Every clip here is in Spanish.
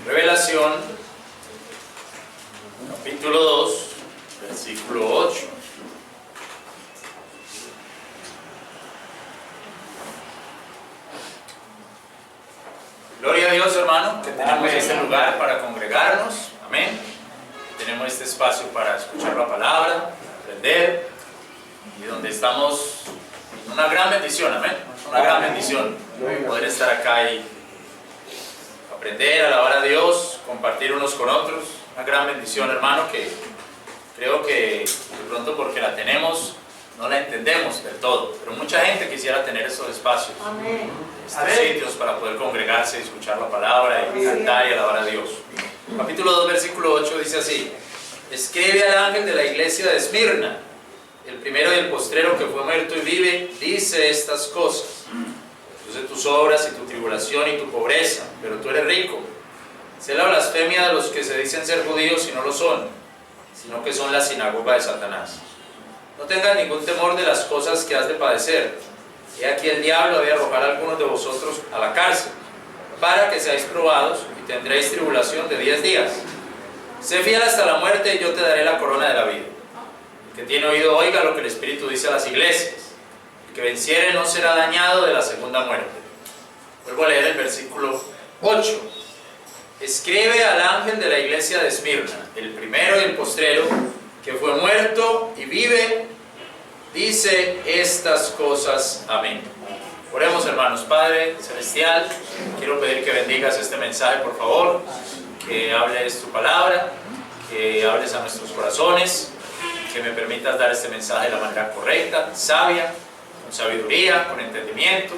Revelación, capítulo 2, versículo 8. Gloria a Dios, hermano, que tenemos este lugar para congregarnos. Amén. Tenemos este espacio para escuchar la palabra, aprender, y donde estamos en una gran bendición. Amén. Una gran bendición poder estar acá y aprender, alabar a Dios, compartir unos con otros. Una gran bendición, hermano, que creo que de pronto porque la tenemos no la entendemos del todo, pero mucha gente quisiera tener estos espacios, estos sitios para poder congregarse y escuchar la palabra y cantar y alabar a Dios. Capítulo 2, versículo 8 dice así: escribe al ángel de la iglesia de Esmirna, el primero y el postrero que fue muerto y vive, dice estas cosas. Yo sé tus obras y tu tribulación y tu pobreza, pero tú eres rico. Sé la blasfemia de los que se dicen ser judíos y no lo son, sino que son la sinagoga de Satanás. No tengas ningún temor de las cosas que has de padecer. He aquí el diablo había arrojar a algunos de vosotros a la cárcel, para que seáis probados y tendréis tribulación de 10 días. Sé fiel hasta la muerte y yo te daré la corona de la vida. El que tiene oído oiga lo que el Espíritu dice a las iglesias. El que venciere no será dañado de la segunda muerte. Vuelvo a leer el versículo 8. Escribe al ángel de la iglesia de Esmirna, el primero y el postrero, que fue muerto y vive, dice estas cosas. Amén. Oremos, hermanos. Padre celestial, quiero pedir que bendigas este mensaje, por favor, que hables tu palabra, que hables a nuestros corazones, que me permitas dar este mensaje de la manera correcta, sabia, con sabiduría, con entendimiento.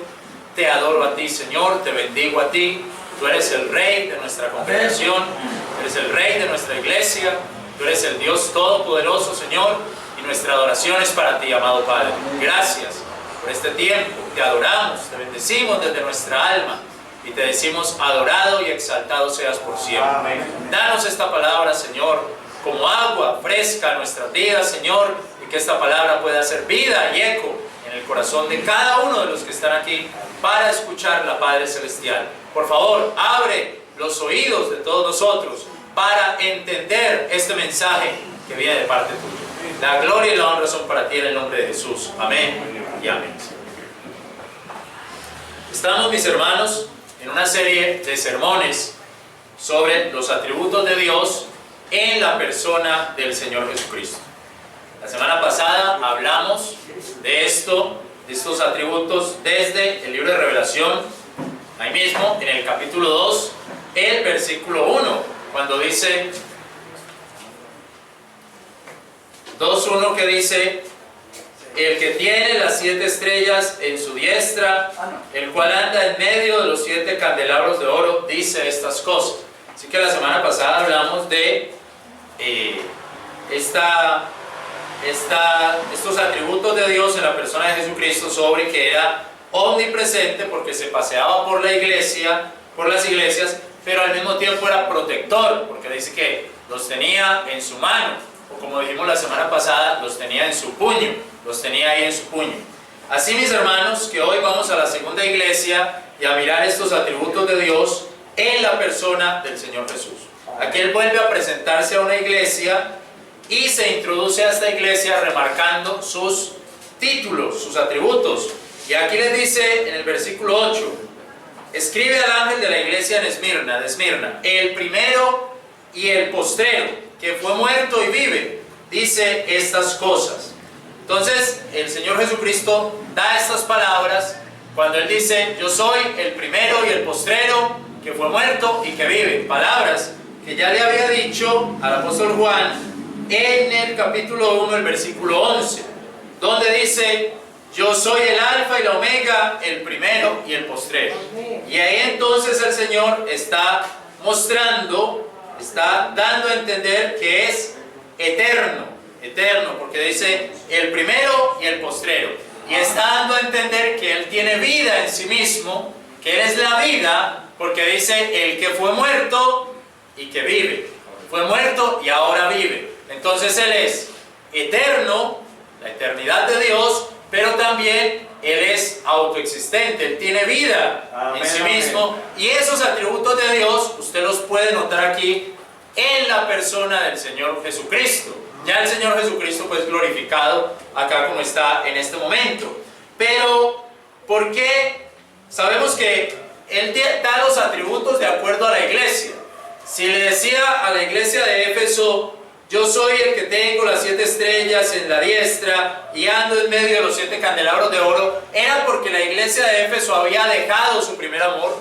Te adoro a ti, Señor, te bendigo a ti. Tú eres el Rey de nuestra congregación, eres el Rey de nuestra iglesia. Tú eres el Dios Todopoderoso, Señor, y nuestra adoración es para ti, amado Padre. Gracias por este tiempo. Te adoramos, te bendecimos desde nuestra alma y te decimos: adorado y exaltado seas por siempre. Amén. Danos esta palabra, Señor, como agua fresca a nuestras vidas, Señor, y que esta palabra pueda hacer vida y eco en el corazón de cada uno de los que están aquí para escucharla, Padre Celestial. Por favor, abre los oídos de todos nosotros para entender este mensaje que viene de parte tuya. La gloria y la honra son para ti en el nombre de Jesús. Amén y amén. Estamos, mis hermanos, en una serie de sermones sobre los atributos de Dios en la persona del Señor Jesucristo. La semana pasada hablamos de estos atributos desde el libro de Revelación, ahí mismo en el capítulo 2, el versículo 1. Cuando dice 2.1, que dice: el que tiene las 7 estrellas en su diestra, el cual anda en medio de los 7 candelabros de oro, dice estas cosas. Así que la semana pasada hablamos de estos atributos de Dios en la persona de Jesucristo, sobre que era omnipresente porque se paseaba por la iglesia, por las iglesias, pero al mismo tiempo era protector, porque dice que los tenía en su mano, o como dijimos la semana pasada, los tenía en su puño, los tenía ahí en su puño. Así, mis hermanos, que hoy vamos a la segunda iglesia y a mirar estos atributos de Dios en la persona del Señor Jesús. Aquí Él vuelve a presentarse a una iglesia y se introduce a esta iglesia remarcando sus títulos, sus atributos. Y aquí les dice en el versículo 8: escribe al ángel de la iglesia de Esmirna, el primero y el postrero, que fue muerto y vive, dice estas cosas. Entonces, el Señor Jesucristo da estas palabras cuando Él dice: yo soy el primero y el postrero, que fue muerto y que vive. Palabras que ya le había dicho al apóstol Juan en el capítulo 1, el versículo 11, donde dice: yo soy el alfa y la omega, el primero y el postrero. Y ahí entonces el Señor está mostrando, está dando a entender que es eterno, porque dice el primero y el postrero. Y está dando a entender que Él tiene vida en sí mismo, que Él es la vida, porque dice: el que fue muerto y que vive. Fue muerto y ahora vive. Entonces Él es eterno, la eternidad de Dios, pero también Él es autoexistente, Él tiene vida en sí mismo. Y esos atributos de Dios usted los puede notar aquí en la persona del Señor Jesucristo. Ya el Señor Jesucristo pues glorificado acá como está en este momento. Pero, ¿por qué? Sabemos que Él da los atributos de acuerdo a la iglesia. Si le decía a la iglesia de Éfeso, yo soy el que tengo las 7 estrellas en la diestra y ando en medio de los 7 candelabros de oro, era porque la iglesia de Éfeso había dejado su primer amor,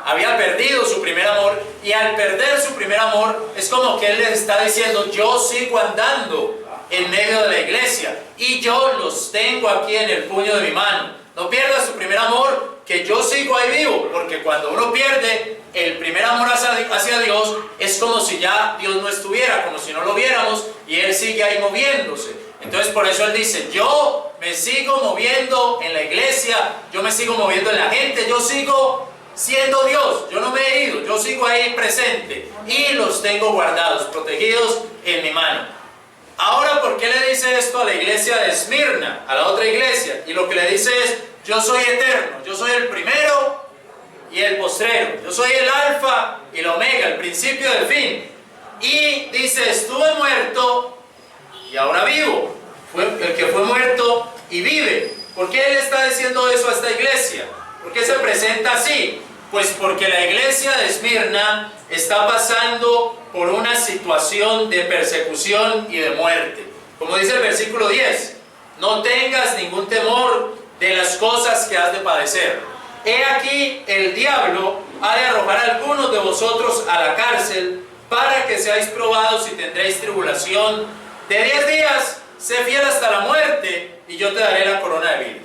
había perdido su primer amor, y al perder su primer amor es como que Él les está diciendo, yo sigo andando en medio de la iglesia y yo los tengo aquí en el puño de mi mano. No pierdas tu primer amor, que yo sigo ahí vivo, porque cuando uno pierde el primer amor hacia Dios, es como si ya Dios no estuviera, como si no lo viéramos, y Él sigue ahí moviéndose. Entonces por eso Él dice, yo me sigo moviendo en la iglesia, yo me sigo moviendo en la gente, yo sigo siendo Dios, yo no me he ido, yo sigo ahí presente, y los tengo guardados, protegidos en mi mano. Ahora, ¿por qué le dice esto a la iglesia de Esmirna, a la otra iglesia? Y lo que le dice es, yo soy eterno, yo soy el primero y el postrero, yo soy el alfa y el omega, el principio y el fin. Y dice, estuve muerto y ahora vivo. Fue el que fue muerto y vive. ¿Por qué Él está diciendo eso a esta iglesia? ¿Por qué se presenta así? Pues porque la iglesia de Esmirna está pasando por una situación de persecución y de muerte. Como dice el versículo 10, no tengas ningún temor de las cosas que has de padecer. He aquí, el diablo ha de arrojar a algunos de vosotros a la cárcel para que seáis probados y tendréis tribulación de 10 días. Sé fiel hasta la muerte y yo te daré la corona de vida.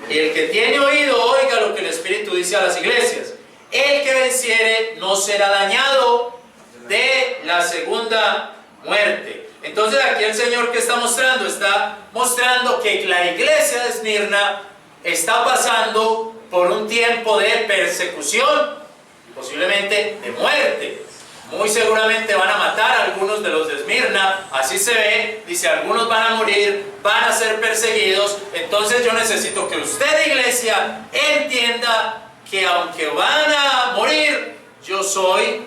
Y el que tiene oído, oiga lo que el Espíritu dice a las iglesias. El que venciere no será dañado de la segunda muerte. Entonces aquí el Señor, ¿qué está mostrando? Está mostrando que la iglesia de Esmirna está pasando por un tiempo de persecución, posiblemente de muerte. Muy seguramente van a matar a algunos de los de Esmirna, así se ve, dice, algunos van a morir, van a ser perseguidos. Entonces yo necesito que usted, iglesia, entienda que aunque van a morir, yo soy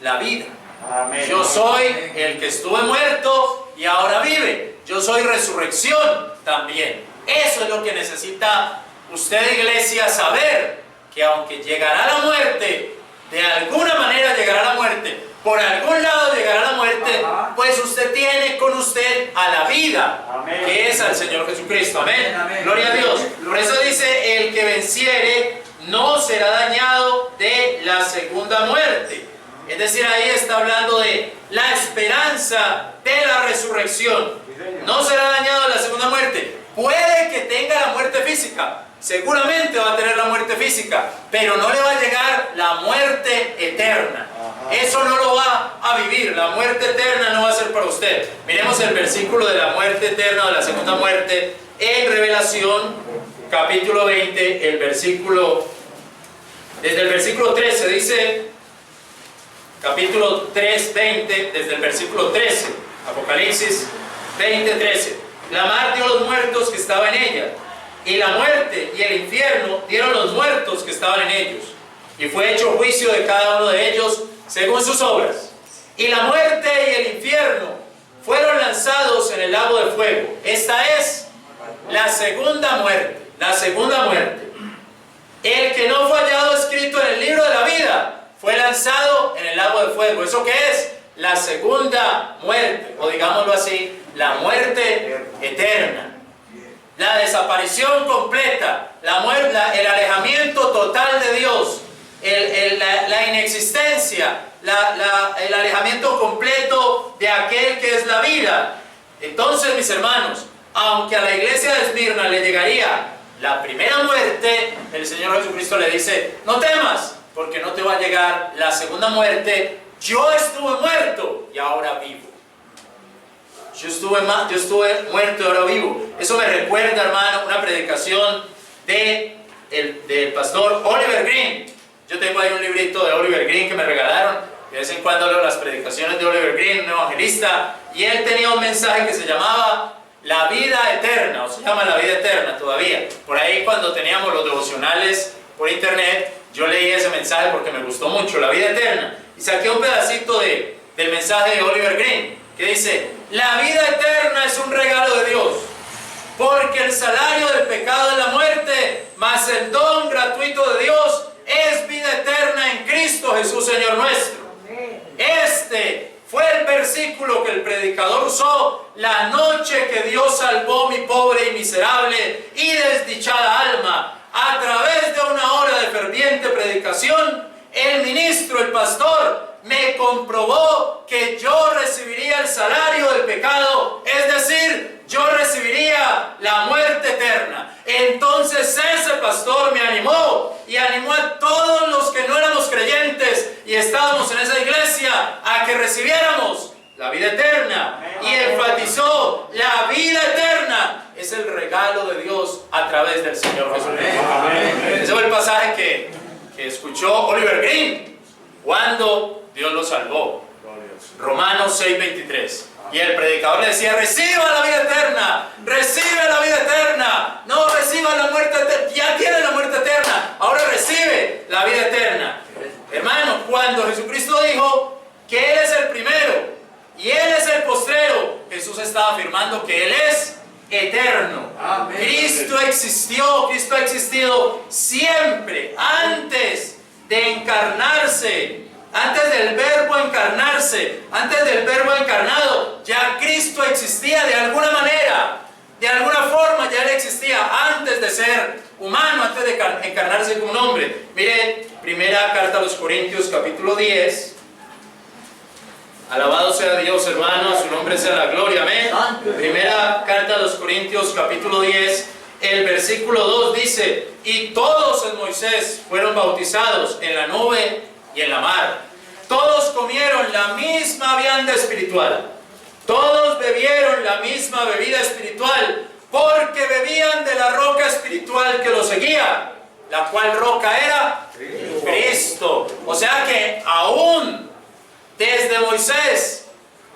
la vida. Amén. Yo soy el que estuve muerto y ahora vive. Yo soy resurrección también. Eso es lo que necesita usted, iglesia, saber, que aunque llegará la muerte, de alguna manera llegará la muerte, por algún lado llegará la muerte, pues usted tiene con usted a la vida, amén, que es al Señor Jesucristo. Amén. Amén. Gloria a Dios. Por eso dice, el que venciere no será dañado de la segunda muerte. Es decir, ahí está hablando de la esperanza de la resurrección. No será dañado de la segunda muerte. Puede que tenga la muerte física, seguramente va a tener la muerte física, pero no le va a llegar la muerte eterna. Eso no lo va a vivir, la muerte eterna no va a ser para usted. Miremos el versículo de la muerte eterna, de la segunda muerte, en Revelación, capítulo 20, desde el versículo 13, dice, capítulo 3, 20, desde el versículo 13, Apocalipsis 20, 13. La mar dio los muertos que estaban en ella, y la muerte y el infierno dieron los muertos que estaban en ellos, y fue hecho juicio de cada uno de ellos según sus obras. Y la muerte y el infierno fueron lanzados en el lago de fuego. Esta es la segunda muerte, la segunda muerte. El que no fue hallado escrito en el libro de la vida fue lanzado en el lago de fuego. ¿Eso qué es? La segunda muerte, o digámoslo así, la muerte eterna. La desaparición completa, el alejamiento total de Dios, la inexistencia, el alejamiento completo de aquel que es la vida. Entonces, mis hermanos, aunque a la iglesia de Esmirna le llegaría la primera muerte, el Señor Jesucristo le dice, no temas, porque no te va a llegar la segunda muerte. Yo estuve muerto y ahora vivo. Yo estuve muerto y ahora vivo. Eso me recuerda, hermano, una predicación del pastor Oliver Green. Yo tengo ahí un librito de Oliver Green que me regalaron. De vez en cuando leo las predicaciones de Oliver Green, un evangelista. Y él tenía un mensaje que se llamaba La Vida Eterna, o se llama La Vida Eterna todavía. Por ahí, cuando teníamos los devocionales por internet, yo leí ese mensaje porque me gustó mucho, La Vida Eterna. Y saqué un pedacito del mensaje de Oliver Green, que dice: la vida eterna es un regalo de Dios, porque el salario del pecado es la muerte, mas el don gratuito de Dios es vida eterna en Cristo Jesús, Señor nuestro. Este fue el versículo que el predicador usó la noche que Dios salvó mi pobre y miserable y desdichada alma. A través de una hora de ferviente predicación, el ministro, el pastor, me comprobó que yo recibiría el salario del pecado, es decir, yo recibiría la muerte eterna. Entonces ese pastor me animó y animó a todos los que no éramos creyentes y estábamos en esa iglesia a que recibiéramos la vida eterna. Y enfatizó: la vida eterna es el regalo de Dios a través del Señor Jesucristo. Ese fue el pasaje que escuchó Oliver Green cuando Dios lo salvó. Romanos 6:23. Y el predicador le decía: reciba la vida eterna, recibe la vida eterna, no reciba la muerte eterna, ya tiene la muerte eterna, ahora recibe la vida eterna. Hermano, cuando Jesucristo dijo que Él es el primero y Él es el postrero, Jesús estaba afirmando que Él es eterno. Amén. Cristo existió, Cristo ha existido siempre, antes de encarnarse. Antes del verbo encarnarse, antes del verbo encarnado, ya Cristo existía de alguna manera, de alguna forma ya Él existía antes de ser humano, antes de encarnarse como un hombre. Mire, primera carta a los Corintios, capítulo 10. Alabado sea Dios, hermano, a su nombre sea la gloria, amén. Primera carta a los Corintios, capítulo 10, el versículo 2 dice: y todos en Moisés fueron bautizados en la nube y en la mar. Todos comieron la misma vianda espiritual. Todos bebieron la misma bebida espiritual, porque bebían de la roca espiritual que los seguía, la cual roca era Cristo. O sea que aún desde Moisés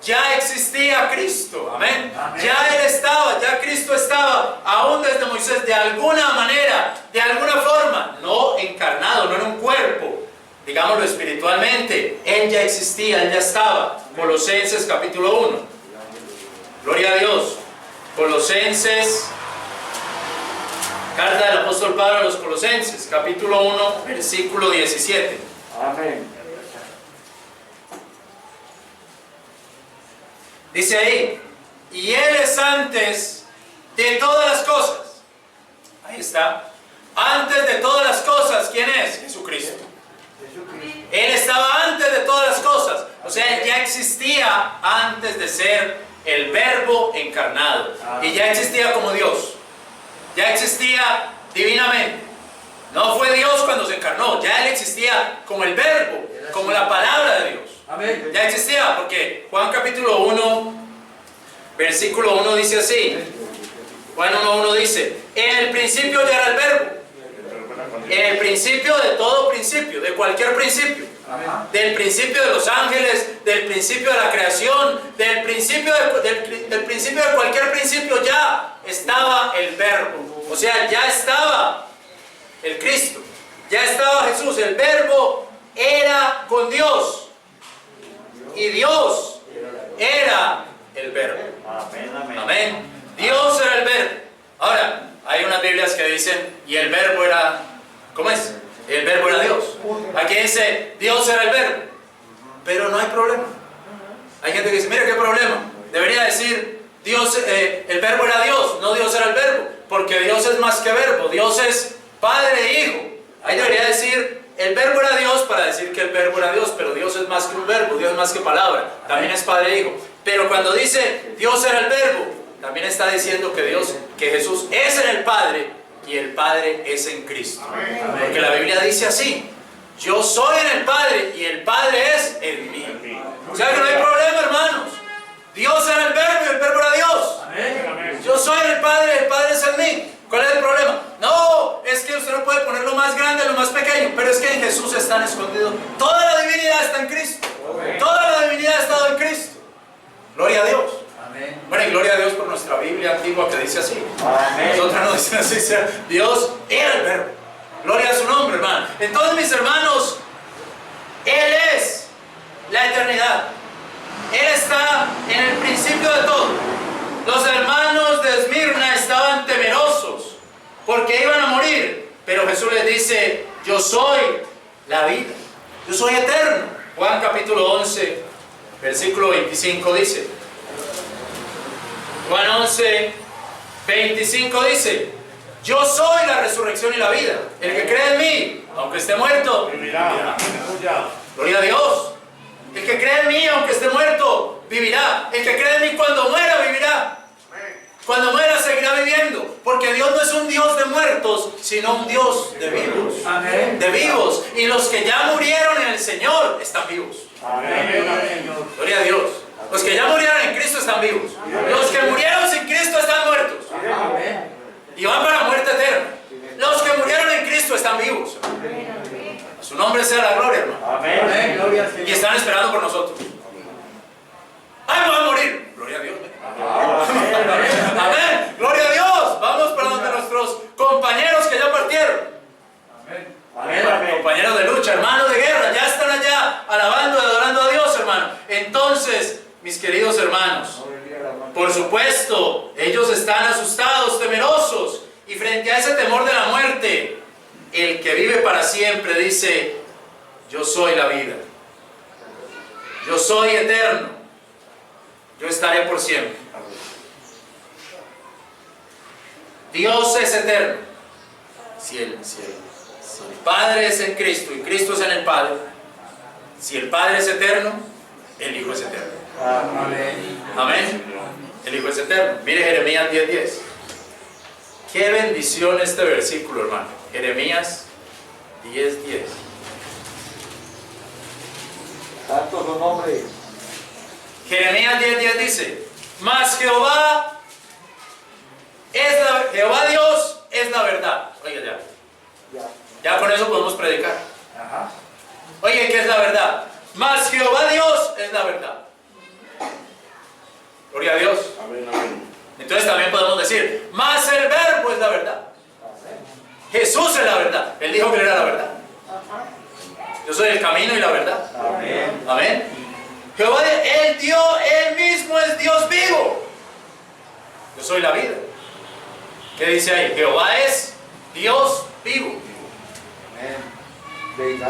ya existía Cristo. Amén. Ya Él estaba, ya Cristo estaba, aún desde Moisés, de alguna manera, de alguna forma, no encarnado, no en un cuerpo, digámoslo espiritualmente. Él ya existía, Él ya estaba. Colosenses capítulo 1. Gloria a Dios. Colosenses, carta del apóstol Pablo a los Colosenses, capítulo 1, versículo 17. Amén. Dice ahí: y Él es antes de todas las cosas. Ahí está. Antes de todas las cosas, ¿quién es? Jesucristo. Él estaba antes de todas las cosas. O sea, ya existía antes de ser el verbo encarnado. Y ya existía como Dios. Ya existía divinamente. No fue Dios cuando se encarnó. Ya Él existía como el verbo, como la palabra de Dios. Amén. Ya existía, porque Juan capítulo 1, versículo 1 dice así. Juan 1:1 dice: en el principio ya era el verbo. En el principio de todo principio, de cualquier principio. Ajá. Del principio de los ángeles, del principio de la creación, del principio de cualquier principio ya estaba el verbo. O sea, ya estaba el Cristo, ya estaba Jesús. El verbo era con Dios y Dios era el verbo. Amén, amén. Amén. Dios era el verbo. Ahora, hay unas Biblias que dicen: y el verbo era, ¿cómo es? El verbo era Dios. Aquí dice: Dios era el verbo. Pero no hay problema. Hay gente que dice: mira qué problema. Debería decir Dios, el verbo era Dios, no Dios era el verbo. Porque Dios es más que verbo. Dios es Padre e Hijo. Ahí debería decir: el verbo era Dios, para decir que el verbo era Dios. Pero Dios es más que un verbo, Dios es más que palabra. También es Padre e Hijo. Pero cuando dice Dios era el verbo, también está diciendo que Jesús es en el Padre y el Padre es en Cristo. Amén. Porque la Biblia dice así: yo soy en el Padre y el Padre es en mí. O sea que no hay problema, hermanos. Dios era el verbo y el verbo era Dios. Amén. Yo soy en el Padre y el Padre es en mí. ¿Cuál es el problema? No, es que usted no puede poner lo más grande, lo más pequeño, pero es que en Jesús están escondidos. Toda la divinidad está en Cristo. Toda la divinidad ha estado en Cristo. Gloria a Dios. Amén. Bueno, y gloria a Dios por nuestra Biblia antigua que dice así. Amén. Nosotras no dicen así: Dios era el verbo. Gloria a su nombre, hermano. Entonces, mis hermanos, Él es la eternidad. Él está en el principio de todo. Los hermanos de Esmirna estaban temerosos porque iban a morir, pero Jesús les dice: yo soy la vida, yo soy eterno. Juan capítulo 11, versículo 25 dice, Juan 11, 25 dice: yo soy la resurrección y la vida. El que cree en mí, aunque esté muerto, vivirá. Gloria a Dios. El que cree en mí, aunque esté muerto, vivirá. El que cree en mí, cuando muera, vivirá. Cuando muera, seguirá viviendo. Porque Dios no es un Dios de muertos, sino un Dios de vivos. Amén. De vivos. Y los que ya murieron en el Señor están vivos. Amén. Gloria a Dios. Los que ya murieron en Cristo están vivos. Los que murieron sin Cristo están muertos. Amén. Y van para la muerte eterna. Los que murieron en Cristo están vivos. A su nombre sea la gloria, hermano. Amén. Y están esperando por nosotros. ¡Ay, me voy a morir! Gloria a Dios. Amén. Amén. Gloria a Dios. Vamos para donde nuestros compañeros que ya partieron. Amén. Compañeros de lucha, hermanos de guerra, ya están allá alabando y adorando a Dios, hermano. Entonces, mis queridos hermanos, por supuesto, ellos están asustados, temerosos, y frente a ese temor de la muerte, el que vive para siempre dice: yo soy la vida, yo soy eterno, yo estaré por siempre. Dios es eterno. Si el Padre es en Cristo y Cristo es en el Padre, si el Padre es eterno, el Hijo es eterno. Amén. Amén. El Hijo es eterno. Mire Jeremías 10:10. Qué bendición este versículo, hermano. Jeremías 10:10. Santo su nombre. Jeremías 10:10 dice: mas Jehová Dios es la verdad. Oiga, ya con eso podemos predicar. Oye, ¿qué es la verdad? Mas Jehová Dios es la verdad. Gloria a Dios. Amén, amén. Entonces también podemos decir: mas el verbo es la verdad. Jesús es la verdad. Él dijo que él era la verdad. Yo soy el camino y la verdad. Amén. Amén. Jehová, Él mismo es Dios vivo. Yo soy la vida. ¿Qué dice ahí? Jehová es Dios vivo. Amén.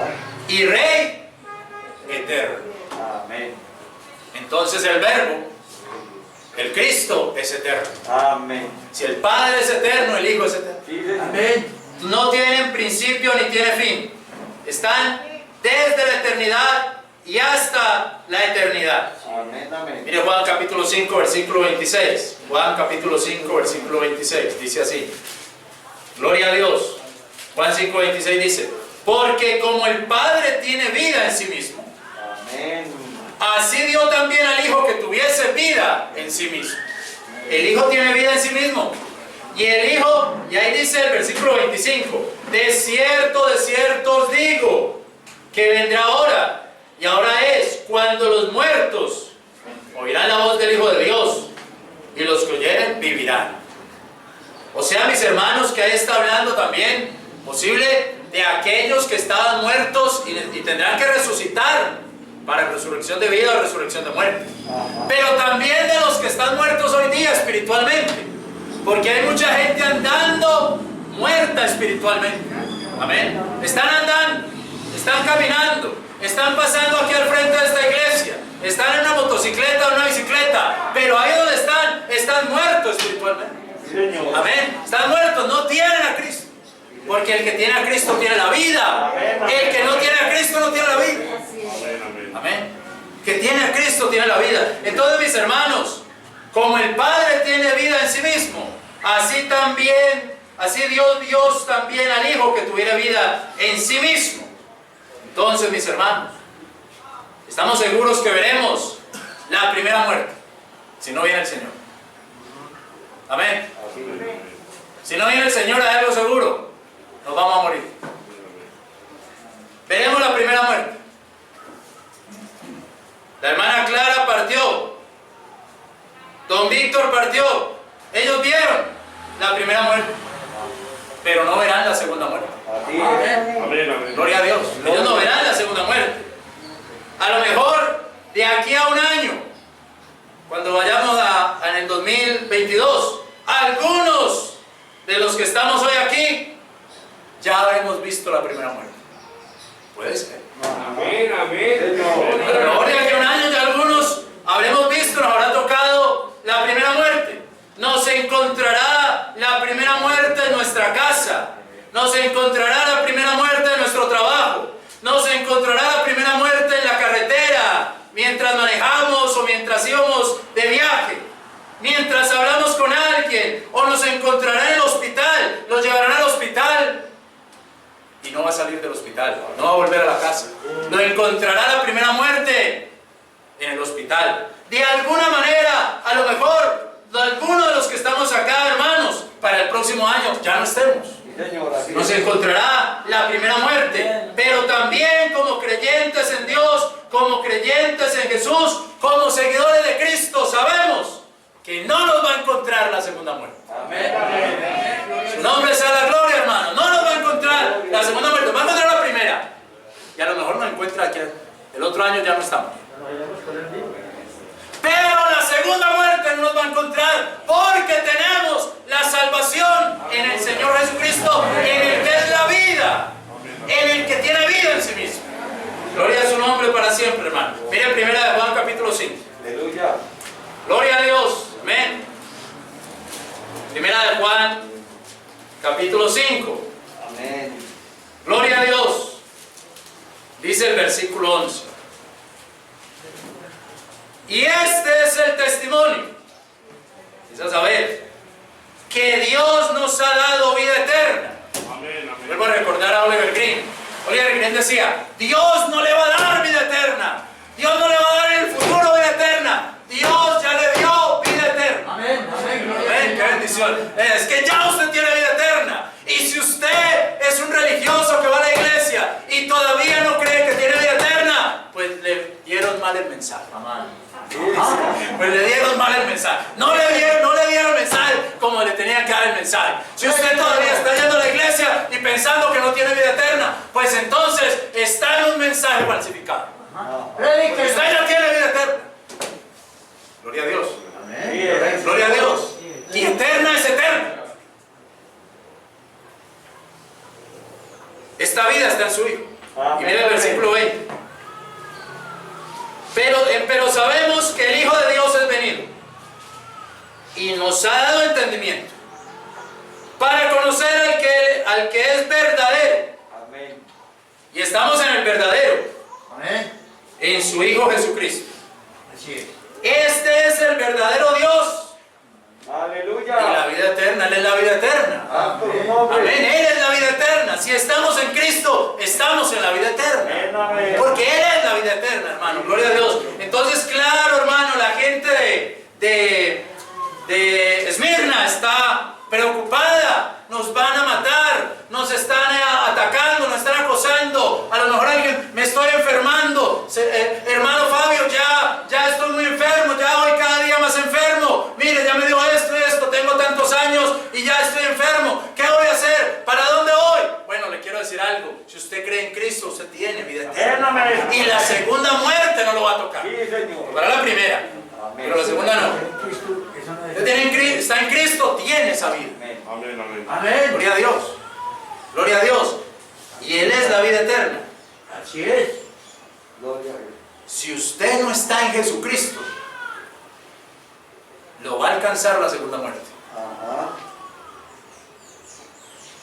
Y Rey eterno. Amén. Entonces el verbo, el Cristo, es eterno. Amén. Si el Padre es eterno, el Hijo es eterno. Amén. No tienen principio ni tiene fin. Están desde la eternidad y hasta la eternidad. Amén, amén. Mire Juan capítulo 5, versículo 26. Juan capítulo 5, versículo 26. Dice así. Gloria a Dios. Juan 5, 26 dice: porque como el Padre tiene vida en sí mismo, Amén. así dio también al Hijo que tuviese vida en sí mismo. El Hijo tiene vida en sí mismo. Y el Hijo, y ahí dice el versículo 25: de cierto os digo, que vendrá hora, y ahora es, cuando los muertos oirán la voz del Hijo de Dios, y los que oyeren vivirán. O sea, mis hermanos, que ahí está hablando también, posible, de aquellos que estaban muertos y tendrán que resucitar para resurrección de vida o resurrección de muerte. Pero también de los que están muertos hoy día espiritualmente, porque hay mucha gente andando muerta espiritualmente. Amén. Están andando, están caminando, están pasando aquí al frente de esta iglesia, están en una motocicleta o una bicicleta, pero ahí donde están muertos espiritualmente. Amén. Están muertos, no tienen a Cristo. Porque el que tiene a Cristo tiene la vida. El que no tiene a Cristo no tiene la vida. Amén. Que tiene a Cristo tiene la vida. Entonces, mis hermanos, como el Padre tiene vida en sí mismo, así dio Dios también al Hijo que tuviera vida en sí mismo. Entonces, mis hermanos, estamos seguros que veremos la primera muerte, si no viene el Señor. Amén. Si no viene el Señor, a algo seguro, nos vamos a morir. Veremos la primera muerte. La hermana Clara partió. Don Víctor partió. Ellos vieron la primera muerte, pero no verán la segunda muerte. Amén. Gloria a Dios. Ellos no verán la segunda muerte. A lo mejor de aquí a un año, cuando vayamos en el 2022, algunos de los que estamos hoy aquí ya habremos visto la primera muerte. Puede ser. Amén, amén. Pero mejor de aquí a un año ya algunos habremos visto, nos habrá tocado la primera muerte. Nos encontrará la primera muerte en nuestra casa. Nos encontrará la primera muerte en nuestro trabajo. Nos encontrará la primera muerte en la carretera, mientras manejamos o mientras íbamos de viaje, mientras hablamos con alguien, o nos encontrará en el hospital, nos llevarán al hospital y no va a salir del hospital, no va a volver a la casa. Lo encontrará la primera muerte en el hospital. De alguna manera, a lo mejor, algunos de los que estamos acá, hermanos, para el próximo año ya no estemos. Nos encontrará la primera muerte, pero también como creyentes en Dios, como creyentes en Jesús, como seguidores de Cristo, sabemos que no nos va a encontrar la segunda muerte. Amén. Su nombre sea la gloria, hermano. No nos va a encontrar la segunda muerte, va a encontrar la primera. Y a lo mejor nos encuentra aquí, el otro año ya no estamos. Pero la segunda muerte no nos va a encontrar porque tenemos la salvación en el Señor Jesucristo, en el que es la vida, en el que tiene vida en sí mismo. Gloria a su nombre para siempre, hermano. Miren 1 Juan capítulo 5. Aleluya. Gloria a Dios. Amén. 1 Juan capítulo 5. Amén. Gloria a Dios. Dice el versículo 11. Y este es el testimonio. Es a saber, que Dios nos ha dado vida eterna. Amén, amén. Vuelvo a recordar a Oliver Green. Oliver Green decía, Dios no le va a dar vida eterna. Dios no le va a dar en el futuro vida eterna. Dios ya le dio vida eterna. Amén. Amén. Amén, qué bendición. Es que ya usted tiene vida eterna. Y si usted es un religioso que va a la iglesia y todavía no cree que tiene vida eterna, pues le dieron mal el mensaje. Pues le dieron mal el mensaje. No le dieron el mensaje como le tenían que dar el mensaje. Si usted todavía está yendo a la iglesia y pensando que no tiene vida eterna, pues entonces está en un mensaje falsificado. Porque usted ya tiene vida eterna. Gloria a Dios. Gloria a Dios. Y eterna es eterna. Esta vida está en su Hijo. Y mira el versículo 20. Pero sabemos que el Hijo de Dios es venido y nos ha dado entendimiento para conocer al que es verdadero. Amén. Y estamos en el verdadero, Amén. en su Hijo Jesucristo. Así es. Este es el verdadero Dios Aleluya. y la vida eterna. Él es la vida eterna. Amén. Él es la vida eterna. Si estamos en Cristo, estamos en la vida eterna. Amén. Porque Él es la vida eterna, hermano. Gloria a Dios. Entonces, claro, hermano, la gente de Esmirna está preocupada. Nos van a matar. Nos están atacando, nos están acosando. A lo mejor alguien, me estoy enfermando. Hermano Fabio, ya estoy muy enfermo. Ya voy cada día más enfermo. Mire, ya me dio esto. Tengo tantos años y ya estoy enfermo. ¿Qué voy a hacer? ¿Para dónde voy? Bueno, le quiero decir algo. Si usted cree en Cristo, usted tiene vida eterna. Y la segunda muerte no lo va a tocar. Sí, Señor. Para la primera, pero la segunda no. Usted está en Cristo, tiene esa vida. Amén, amén. Amén. Gloria a Dios. Gloria a Dios. Y Él es la vida eterna. Así es. Gloria a Dios. Si usted no está en Jesucristo, lo va a alcanzar la segunda muerte. Ajá.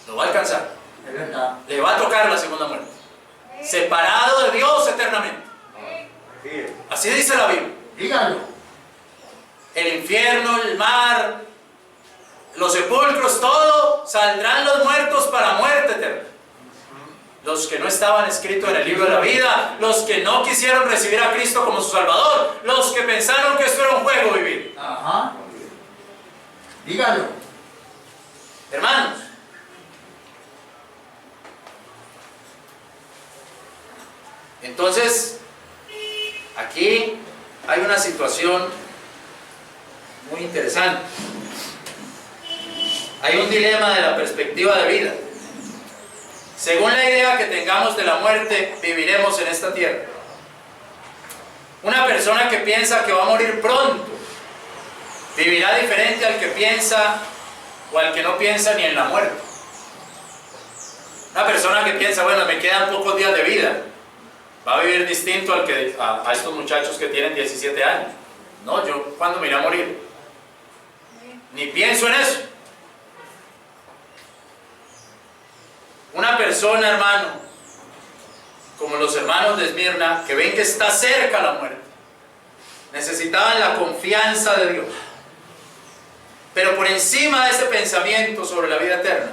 Lo va a alcanzar. Es verdad. Le va a tocar la segunda muerte. Separado de Dios eternamente. Sí. Así dice la Biblia. Dígalo. El infierno, el mar, los sepulcros, todo, saldrán los muertos para muerte eterna. Los que no estaban escritos en el libro de la vida, los que no quisieron recibir a Cristo como su Salvador, los que pensaron que esto era un juego vivir. Ajá. Dígalo. Hermanos, entonces, aquí hay una situación muy interesante. Hay un dilema de la perspectiva de vida. Según la idea que tengamos de la muerte, viviremos en esta tierra. Una persona que piensa que va a morir pronto vivirá diferente al que piensa o al que no piensa ni en la muerte. Una persona que piensa, bueno, me quedan pocos días de vida, va a vivir distinto al que, a estos muchachos que tienen 17 años. No, yo, ¿cuándo me iré a morir? Ni pienso en eso. Una persona, hermano, como los hermanos de Esmirna, que ven que está cerca la muerte, necesitaban la confianza de Dios. Pero por encima de ese pensamiento sobre la vida eterna,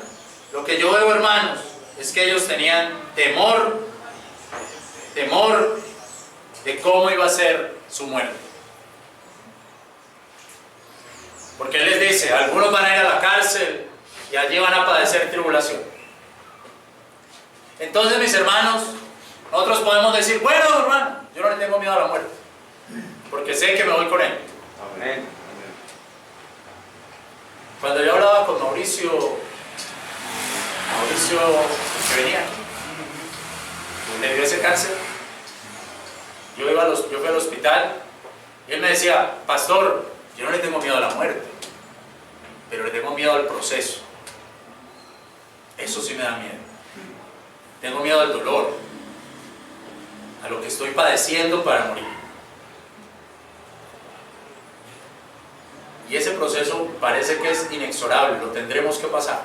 lo que yo veo, hermanos, es que ellos tenían temor de cómo iba a ser su muerte. Porque Él les dice, algunos van a ir a la cárcel y allí van a padecer tribulación. Entonces, mis hermanos, nosotros podemos decir, bueno, hermano, yo no le tengo miedo a la muerte, porque sé que me voy con Él. Amén. Cuando yo hablaba con Mauricio que venía, le dio ese cáncer, yo fui al hospital y él me decía, pastor, yo no le tengo miedo a la muerte, pero le tengo miedo al proceso. Eso sí me da miedo. Tengo miedo al dolor, a lo que estoy padeciendo para morir. Y ese proceso parece que es inexorable, lo tendremos que pasar,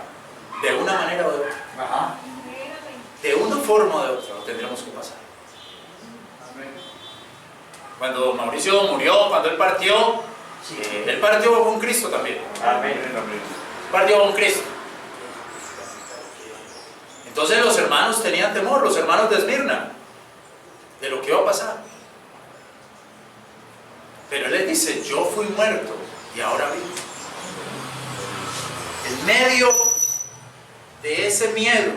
de una manera o de otra. Ajá. De una forma o de otra lo tendremos que pasar. Cuando Mauricio murió, cuando él partió con Cristo también. Amén. Amén. Partió con Cristo. Entonces los hermanos tenían temor, los hermanos de Esmirna, de lo que iba a pasar. Pero Él les dice, yo fui muerto y ahora vivo. En medio de ese miedo,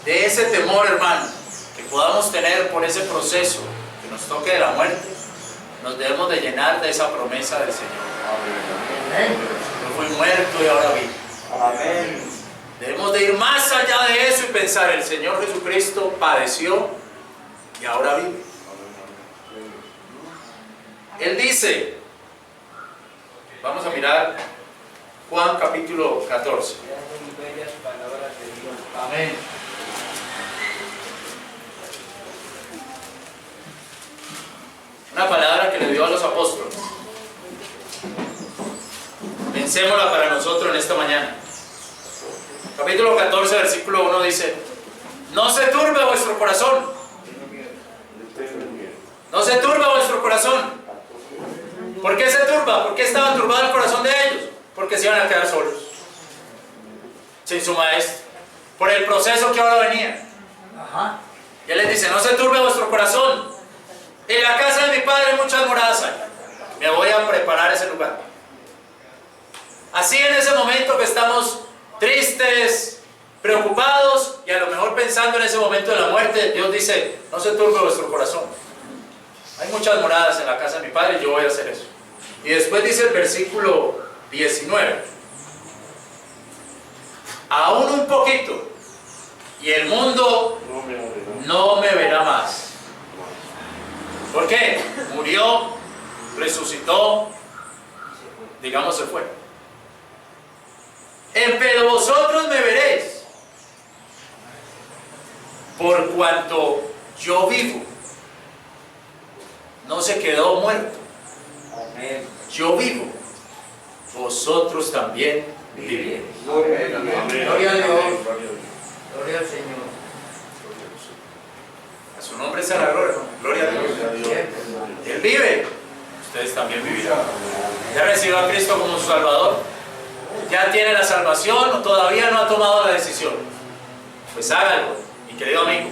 de ese temor, hermano, que podamos tener por ese proceso que nos toque de la muerte, nos debemos de llenar de esa promesa del Señor. Amén. Yo fui muerto y ahora vivo. Amén. Debemos de ir más allá de eso y pensar, el Señor Jesucristo padeció y ahora vive. Él dice, vamos a mirar Juan capítulo 14. Amén. Una palabra que le dio a los apóstoles. Pensémosla para nosotros en esta mañana. Capítulo 14, versículo 1 dice, no se turbe vuestro corazón. No se turbe vuestro corazón. ¿Por qué se turba? ¿Por qué estaba turbado el corazón de ellos? Porque se iban a quedar solos, sin su maestro, por el proceso que ahora venía. Ajá. Y Él les dice, no se turbe vuestro corazón. En la casa de mi Padre hay muchas moradas hay. Me voy a preparar ese lugar. Así en ese momento que estamos tristes, preocupados y a lo mejor pensando en ese momento de la muerte, Dios dice, no se turbe vuestro corazón. Hay muchas moradas en la casa de mi Padre y yo voy a hacer eso. Y después dice el versículo 19, aún un poquito y el mundo no me verá más. ¿Por qué? Murió, resucitó, digamos se fue. Pero vosotros me veréis, por cuanto yo vivo. No se quedó muerto. Amén. Yo vivo. Vosotros también viviréis. Gloria a Dios. Gloria al Señor. A su nombre sea la gloria. Gloria a Dios. Él vive. Ustedes también vivirán. ¿Ya recibió a Cristo como su Salvador? ¿Ya tiene la salvación o todavía no ha tomado la decisión? Pues hágalo, mi querido amigo.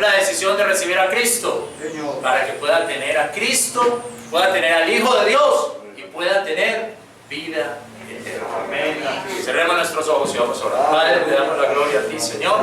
La decisión de recibir a Cristo, Señor. para que pueda tener a Cristo, pueda tener al Hijo de Dios y pueda tener vida eterna. Amén. Cerremos nuestros ojos y vamos a orar. Padre, te damos la gloria a ti, Señor.